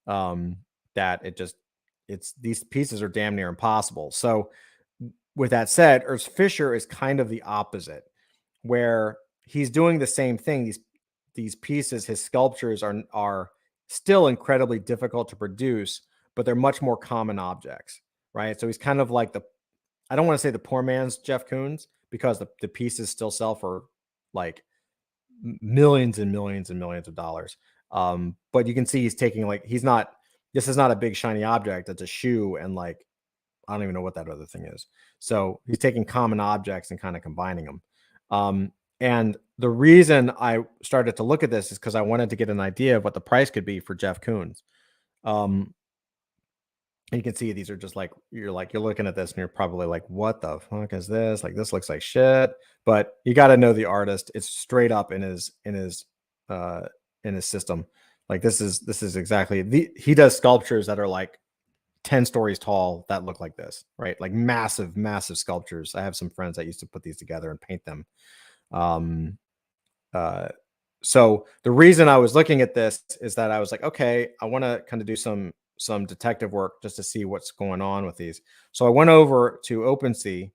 that these pieces are damn near impossible. So with that said, Urs Fischer is kind of the opposite, where he's doing the same thing. These pieces, his sculptures are still incredibly difficult to produce, but they're much more common objects, right? So he's kind of like I don't want to say the poor man's Jeff Koons, because the pieces still sell for like millions and millions and millions of dollars. But you can see he's taking, like, this is not a big shiny object. It's a shoe, and like, I don't even know what that other thing is. So he's taking common objects and kind of combining them. And the reason I started to look at this is because I wanted to get an idea of what the price could be for Jeff Koons. And you can see these are just like, you're looking at this and you're probably like, what the fuck is this? Like, this looks like shit. But you got to know the artist. It's straight up in his system. Like, this is exactly he does sculptures that are like 10 stories tall that look like this, right? Like massive, massive sculptures. I have some friends that used to put these together and paint them. So the reason I was looking at this is that I was like, okay, I want to kind of do some detective work just to see what's going on with these. So I went over to OpenSea,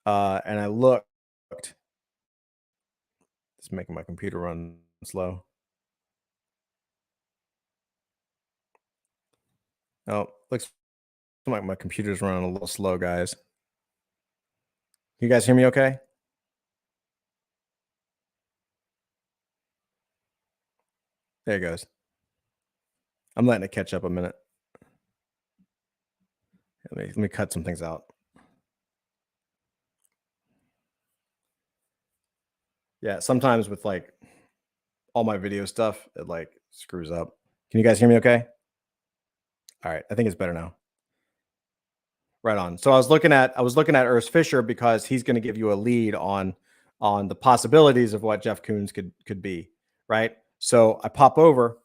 and I looked. It's making my computer run slow. Oh, looks like my computer's running a little slow, guys. You guys hear me okay? There it goes. I'm letting it catch up a minute. Let me cut some things out. Yeah, sometimes with like all my video stuff, it like screws up. Can you guys hear me okay? All right, I think it's better now. Right on. So I was looking at Urs Fischer because he's going to give you a lead on the possibilities of what Jeff Koons could be, right? So I pop over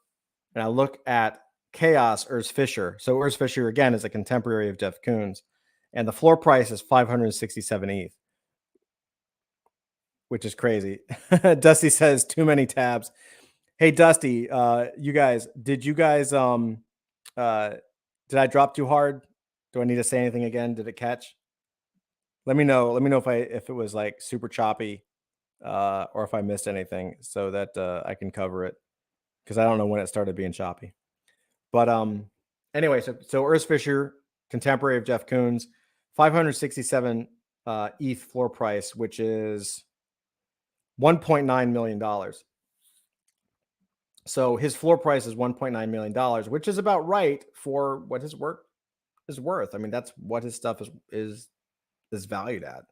and I look at Chaos Urs Fischer. So Urs Fischer, again, is a contemporary of Jeff Koons, and the floor price is 567 ETH, which is crazy. Dusty says too many tabs. Hey Dusty, you guys, did I drop too hard? Do I need to say anything again? Did it catch? Let me know. Let me know if it was like super choppy, or if I missed anything, so that I can cover it, because I don't know when it started being choppy. But anyway, so Urs Fischer, contemporary of Jeff Koons, 567 ETH floor price, which is $1.9 million. So his floor price is $1.9 million, which is about right for what his work is worth. I mean, that's what his stuff is valued at.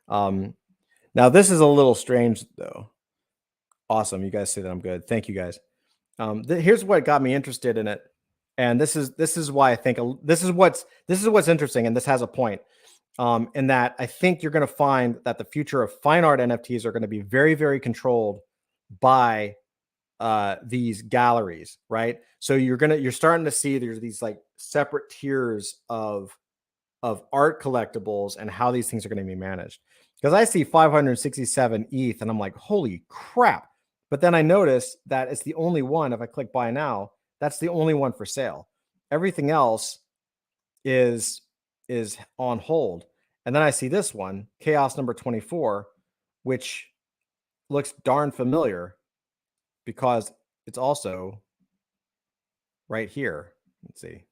Now this is a little strange though. Awesome, you guys say that I'm good. Thank you guys. Here's what got me interested in it, and this is why I think this is what's interesting, and this has a point. In that I think you're going to find that the future of fine art NFTs are going to be very, very controlled by these galleries, right? So you're starting to see there's these like separate tiers of art collectibles and how these things are going to be managed. Because I see 567 ETH and I'm like, holy crap. But then I notice that it's the only one. If I click buy now, that's the only one for sale. Everything else is is on hold. And then I see this one, chaos number 24, which looks darn familiar because it's also right here. Let's see.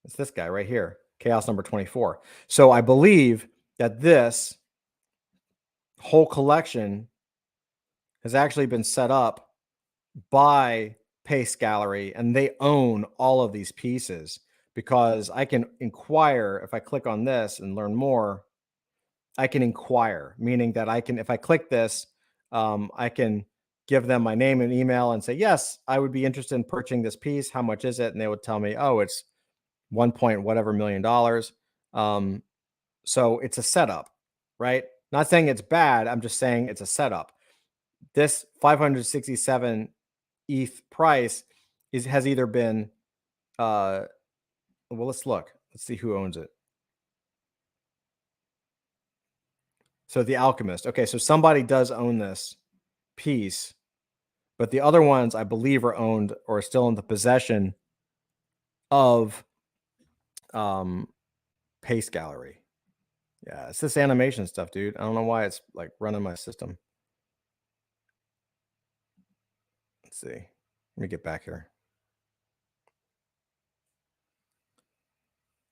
It's this guy right here, chaos number 24. So I believe that this whole collection has actually been set up by Pace Gallery, and they own all of these pieces because I can inquire. If I click on this and learn more, I can inquire, meaning that I can, if I click this, I can give them my name and email and say, yes, I would be interested in purchasing this piece. How much is it? And they would tell me, oh, it's 1 point whatever million dollars. So it's a setup, right? Not saying it's bad. I'm just saying it's a setup. This 567 ETH price has either been, well, let's look. Let's see who owns it. So the Alchemist. Okay, so somebody does own this piece, but the other ones I believe are owned or are still in the possession of Pace Gallery. Yeah, it's this animation stuff, dude. I don't know why it's like running my system. Let's see. Let me get back here.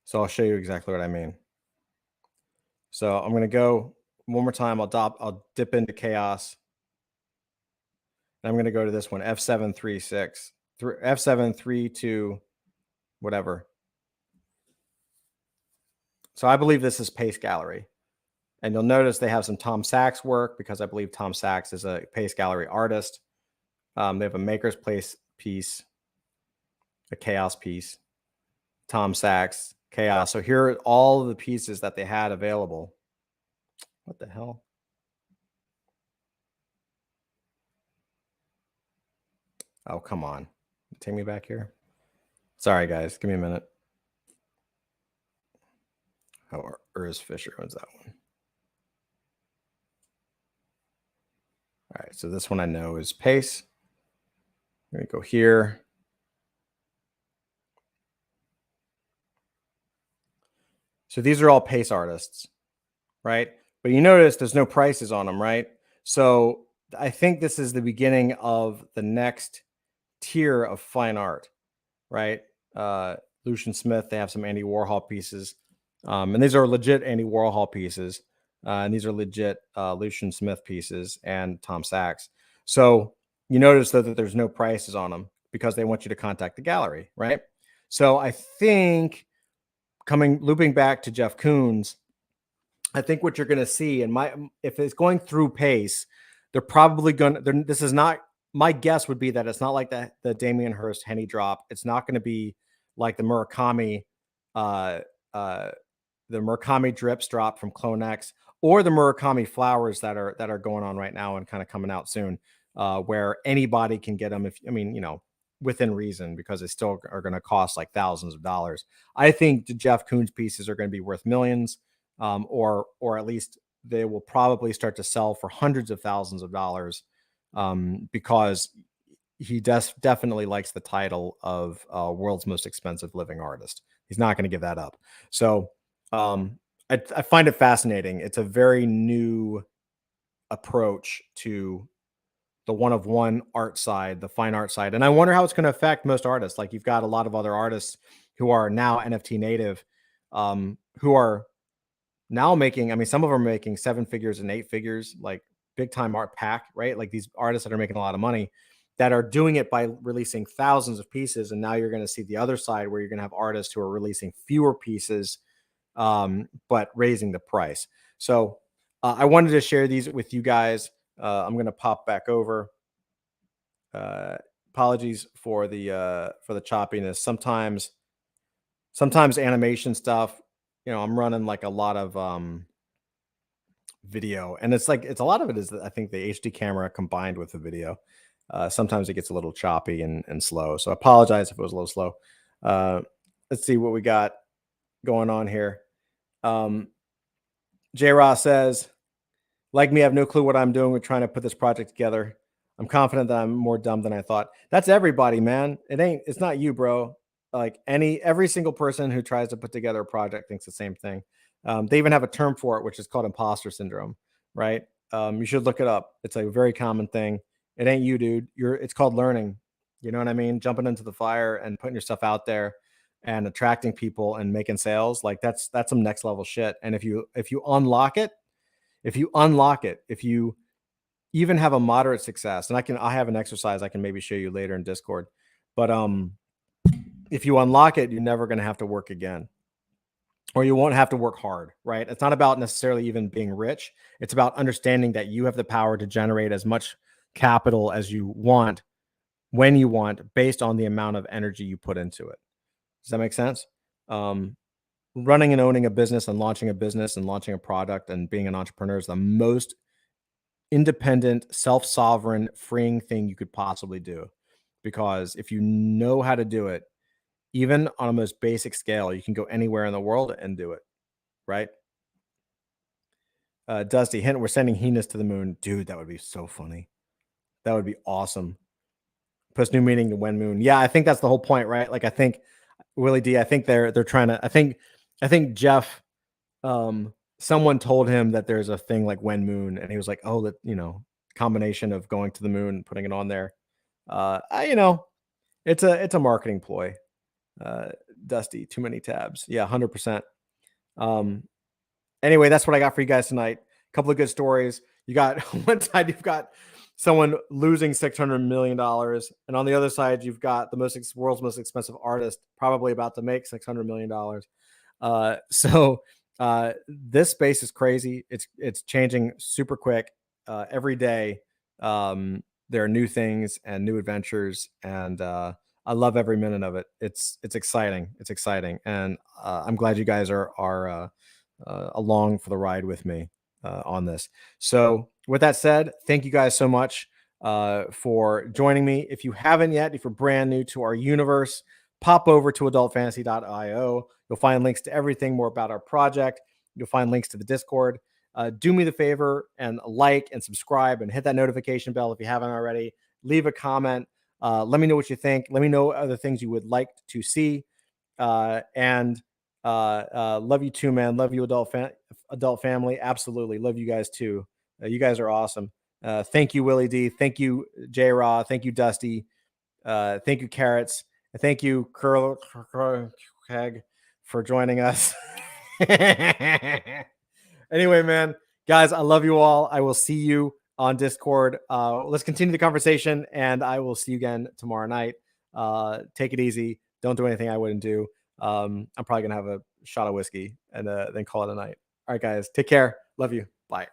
So I'll show you exactly what I mean. So I'm going to go one more time. I'll dip into chaos. And I'm going to go to this one, F736, F732, whatever. So I believe this is Pace Gallery. And you'll notice they have some Tom Sachs work because I believe Tom Sachs is a Pace Gallery artist. They have a Maker's Place piece, a chaos piece, Tom Sachs, chaos. So here are all of the pieces that they had available. What the hell? Oh, come on. Take me back here. Sorry, guys. Give me a minute. Oh, Urs Fisher owns that one. All right, so this one I know is Pace. I'm going to go here. So these are all Pace artists, right? But you notice there's no prices on them, right? So I think this is the beginning of the next tier of fine art, right? Lucian Smith, they have some Andy Warhol pieces. And these are legit Andy Warhol pieces. And these are legit Lucian Smith pieces and Tom Sachs. So you notice though that there's no prices on them because they want you to contact the gallery, right? So I think looping back to Jeff Koons, I think what you're going to see, and if it's going through Pace, they're probably going to, this is not, my guess would be that it's not like the Damien Hirst Henny drop. It's not going to be like the Murakami drips drop from CloneX or the Murakami flowers that are going on right now and kind of coming out soon, where anybody can get them. Within reason, because they still are going to cost like thousands of dollars. I think the Jeff Koons pieces are going to be worth millions, or at least they will probably start to sell for hundreds of thousands of dollars, because he definitely likes the title of world's most expensive living artist. He's not going to give that up. So I find it fascinating. It's a very new approach to the one-of-one art side, the fine art side. And I wonder how it's going to affect most artists. Like you've got a lot of other artists who are now NFT native, who are now making, some of them are making 7 figures and 8 figures, like big time art pack, right? Like these artists that are making a lot of money that are doing it by releasing thousands of pieces. And now you're going to see the other side where you're going to have artists who are releasing fewer pieces, but raising the price. So I wanted to share these with you guys. I'm going to pop back over. Apologies for the choppiness. Sometimes animation stuff, I'm running like a lot of video, and it's a lot of it is, I think, the HD camera combined with the video. Sometimes it gets a little choppy and slow. So I apologize if it was a little slow. Let's see what we got going on here. J. Ross says, like me, I have no clue what I'm doing with trying to put this project together. I'm confident that I'm more dumb than I thought. That's everybody, man. It's not you, bro. like every single person who tries to put together a project thinks the same thing. They even have a term for it, which is called imposter syndrome, right? You should look it up. It's a very common thing. It ain't you, dude. It's called learning. You know what I mean? Jumping into the fire and putting yourself out there and attracting people and making sales, like that's some next level shit. And if you unlock it, if you even have a moderate success, and I have an exercise I can maybe show you later in Discord, but if you unlock it, you're never going to have to work again, or you won't have to work hard, right? It's not about necessarily even being rich. It's about understanding that you have the power to generate as much capital as you want when you want, based on the amount of energy you put into it. Does that make sense? Running and owning a business and launching a business and launching a product and being an entrepreneur is the most independent, self-sovereign, freeing thing you could possibly do. Because if you know how to do it, even on a most basic scale, you can go anywhere in the world and do it, right? Dusty, hint, we're sending Heenus to the moon. Dude, that would be so funny. That would be awesome. Puts new meaning to when moon. Yeah, I think that's the whole point, right? Like, I think Willie D, I think they're trying to, I think Jeff, someone told him that there's a thing like when moon, and he was like, oh, that, combination of going to the moon and putting it on there. It's a marketing ploy. Dusty, too many tabs. Yeah, 100%. Anyway, that's what I got for you guys tonight. A couple of good stories. You got one side, you've got someone losing $600 million. And on the other side, you've got the world's most expensive artist, probably about to make $600 million. So this space is crazy. It's changing super quick. Every day, there are new things and new adventures, and I love every minute of it. It's exciting. It's exciting, and I'm glad you guys are along for the ride with me on this. So with that said, thank you guys so much for joining me. If you haven't yet, if you're brand new to our universe, pop over to adultfantasy.io. You'll find links to everything more about our project. You'll find links to the Discord. Do me the favor and like and subscribe and hit that notification bell if you haven't already. Leave a comment. Let me know what you think. Let me know other things you would like to see. And love you too, man. Love you, adult family. Absolutely. Love you guys too. You guys are awesome. Thank you, Willie D. Thank you, J Raw. Thank you, Dusty. Thank you, Carrots. Thank you, Keg, for joining us. Anyway, man, guys, I love you all. I will see you on Discord. Let's continue the conversation, and I will see you again tomorrow night. Take it easy. Don't do anything I wouldn't do. I'm probably going to have a shot of whiskey and then call it a night. All right, guys, take care. Love you. Bye.